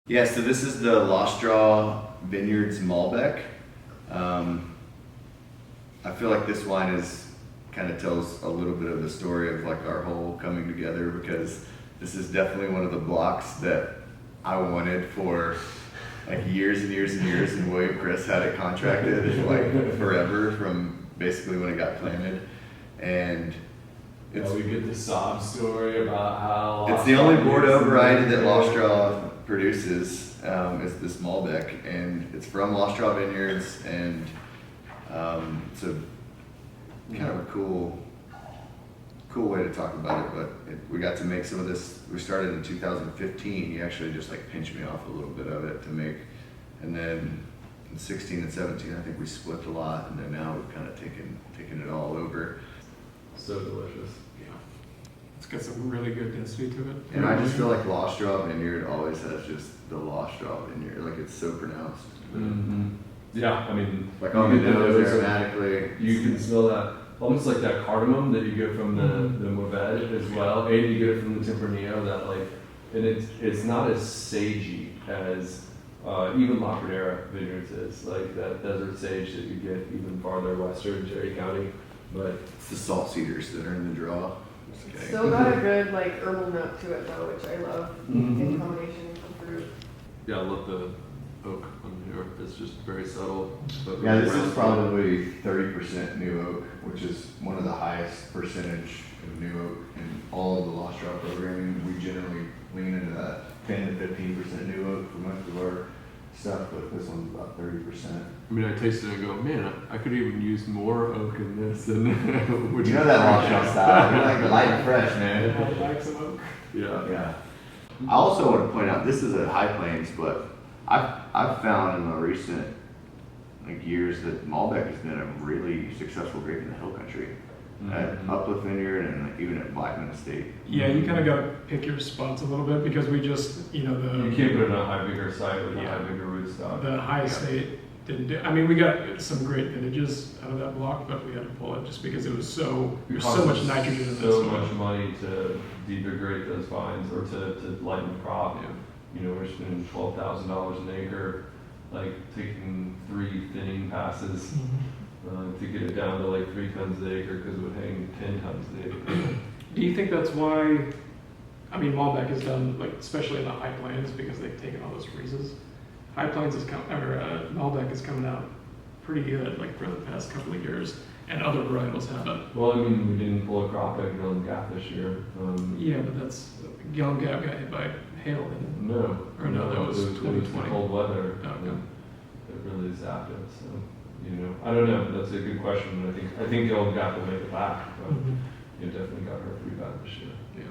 Yeah, so this is the Lost Draw Vineyards Malbec. I feel like this wine is kind of tells a little bit of the story of like our whole coming together, because this is definitely one of the blocks that I wanted for like years and years and years, and William Chris had it contracted like forever from basically when it got planted. And yeah, we get the sob story about how it's the only Bordeaux variety that Lost Draw produces. Is this Malbec, and it's from Lost Draw Vineyards, and it's a kind of a cool way to talk about it. But we got to make some of this. We started in 2015. He actually just like pinched me off a little bit of it to make, and then in 16 and 17, I think we split a lot, and then now we've kind of taken it all over. So delicious. Yeah. It's got some really good density to it. And I just feel like Lost Draw Vineyard always has just the Lost Draw Vineyard, like it's so pronounced. Mm-hmm. Yeah, I mean, Like on the nose aromatically. You can smell that, almost like that cardamom that you get from the Mourvèdre as well, and you get it from the Tempranillo. That like, and it's not as sagey as even La Pradera Vineyards is, like that desert sage that you get even farther western, Cherry County. But It's the salt cedars that are in the draw. Just kidding. Still got a good like herbal note to it though, which I love in combination with fruit. yeah, I love the oak on here. It's just very subtle. But Yeah, really this is round. probably 30% new oak, which is one of the highest percentage of new oak in all of the Lost Draw programming. We generally lean into that 10 to 15% new oak for most of our stuff, but this one's about 30%. I mean, I tasted it and go, man, I could even use more oak in this than which You know that Lost Draw style. You like the light and fresh, man. I like some oak. Yeah. Yeah. I also want to point out, this is at High Plains, but I've found in the recent years that Malbec has been a really successful grape in the hill country. At Uplift Vineyard and even at Blackman Estate. Yeah, you kind of got to pick your spots a little bit, because we just, You the can't put it on a high vigor site with a Yeah. high vigor rootstock. the high estate didn't do. I mean, we got some great vintages out of that block, but we had to pull it just because it was so there's so much nitrogen in so this. much money to degrade those vines or to lighten the crop. Yeah. You know, we're spending $12,000 an acre, like taking 3 thinning passes to get it down to like 3 tons an acre because it would hang 10 tons an acre. Do you think that's why? I mean, Malbec is done like, especially in the High Plains, because they've taken all those freezes. High Plains is Malbec is coming out pretty good, like for the past couple of years, and other varietals haven't. Well, I mean, we didn't pull a crop at Gillum Gap this year. Yeah, but that's Gillum Gap got hit by hail, didn't No. Or no, that was it was the 2020. cold weather. Oh, okay. It really zapped it. So, you know, I don't know. That's a good question. I think Gillum Gap will make it back, but it? it definitely got hurt pretty bad this year. Yeah.